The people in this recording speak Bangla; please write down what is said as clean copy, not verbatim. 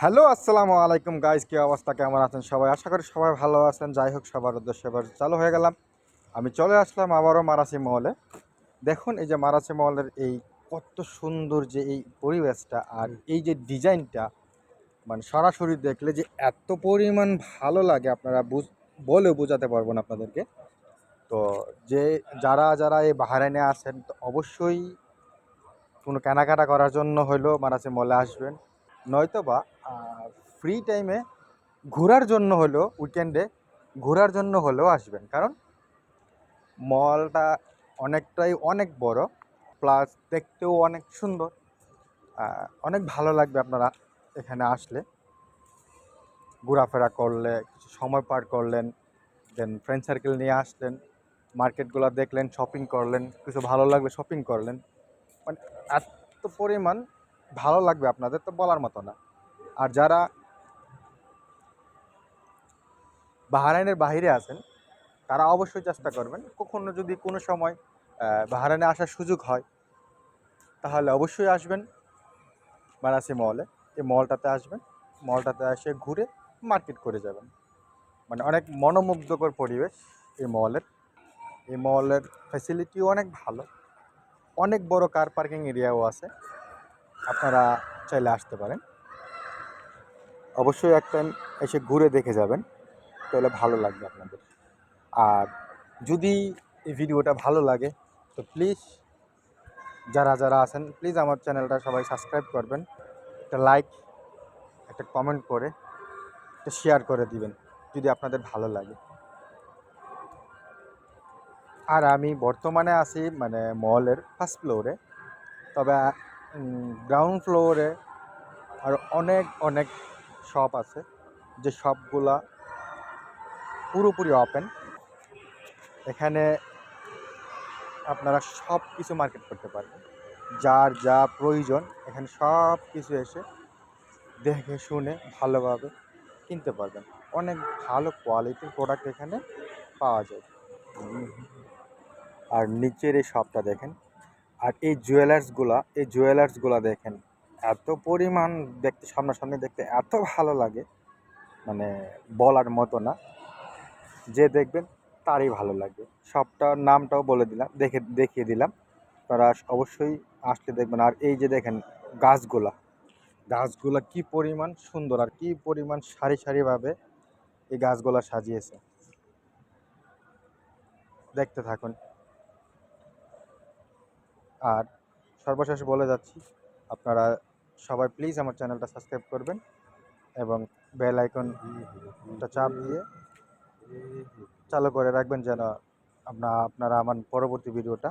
হ্যালো, আসসালামু আলাইকুম গাইস, কি অবস্থা, কেমন আছেন সবাই? আশা করি সবাই ভালো আছেন। যাই হোক, সবার উদ্দেশ্যে এবার চালু হয়ে গেলাম। আমি চলে আসলাম আবারও মারাসি মহলে। দেখুন, এই যে মারাসি মহলের এই কত সুন্দর যে এই পরিবেশটা আর এই যে ডিজাইনটা, মানে সরাসরি দেখলে যে এত পরিমাণ ভালো লাগে, আপনারা বলেও বোঝাতে পারবো না আপনাদেরকে। তো যে যারা যারা এই বাহরাইনে আছেন, তো অবশ্যই কোনো কেনাকাটা করার জন্য হইলেও মারাসি মলে আসবেন, নয়তোবা ফ্রি টাইমে ঘোরার জন্য হলেও, উইকেন্ডে ঘোরার জন্য হলেও আসবেন। কারণ মলটা অনেক বড়, প্লাস দেখতেও অনেক সুন্দর। অনেক ভালো লাগবে আপনারা এখানে আসলে, ঘোরাফেরা করলে, কিছু সময় পার করলেন, দেন ফ্রেন্ড সার্কেল নিয়ে আসলেন, মার্কেটগুলো দেখলেন, শপিং করলেন, কিছু ভালো লাগলে শপিং করলেন। মানে এত পরিমাণ ভালো লাগবে আপনাদের, তো বলার মতো না। আর যারা বাহরাইনের বাইরে আছেন, তারা অবশ্যই চেষ্টা করবেন, কখনো যদি কোনো সময় বাহরাইনে আসার সুযোগ হয়, তাহলে অবশ্যই আসবেন মারাসি মলে। এই মলটাতে আসবেন, মলটাতে এসে ঘুরে মার্কেট করে যাবেন। মানে অনেক মনোমুগ্ধকর পরিবেশ এই মলের। এই মলের ফ্যাসিলিটিও অনেক ভালো, অনেক বড় কার পার্কিং এরিয়াও আছে। আপনারা চাইলে আসতে পারেন, অবশ্যই এক টাইম এসে ঘুরে দেখে যাবেন, তাহলে ভালো লাগবে আপনাদের। আর যদি এই ভিডিওটা ভালো লাগে, তো প্লিজ যারা যারা আছেন, প্লিজ আমার চ্যানেলটা সবাই সাবস্ক্রাইব করবেন, একটা লাইক, একটা কমেন্ট করে, একটা শেয়ার করে দিবেন যদি আপনাদের ভালো লাগে। আর আমি বর্তমানে আছি মানে মলের ফার্স্ট ফ্লোরে, তবে গ্রাউন্ড ফ্লোরে আর অনেক অনেক শপ আছে, যে শপগুলা পুরোপুরি ওপেন। এখানে আপনারা সব কিছু মার্কেট করতে পারবেন, যার যা প্রয়োজন এখানে সব কিছু এসে দেখে শুনে ভালোভাবে কিনতে পারবেন। অনেক ভালো কোয়ালিটির প্রোডাক্ট এখানে পাওয়া যায়। আর নিচের এই শপটা দেখেন, আর এই জুয়েলার্সগুলা দেখেন, এত পরিমাণ দেখতে, সামনাসামনি দেখতে এত ভালো লাগে, মানে বলার মতো না। যে দেখবেন তারই ভালো লাগবে। শপটার নামটাও বলে দিলাম, দেখিয়ে দিলাম, তারা অবশ্যই আসলে দেখবেন। আর এই যে দেখেন গাছগুলা, গাছগুলা কি পরিমাণ সুন্দর আর কি পরিমাণ সারি সারিভাবে এই গাছগুলা সাজিয়েছে, দেখতে থাকুন। আর সর্বশেষ বলে যাচ্ছি, আপনারা সবাই প্লিজ আমার চ্যানেলটা সাবস্ক্রাইব করবেন এবং বেল আইকনটা চাপ দিয়ে চালু করে রাখবেন, যেন আপনারা আমার পরবর্তী ভিডিওটা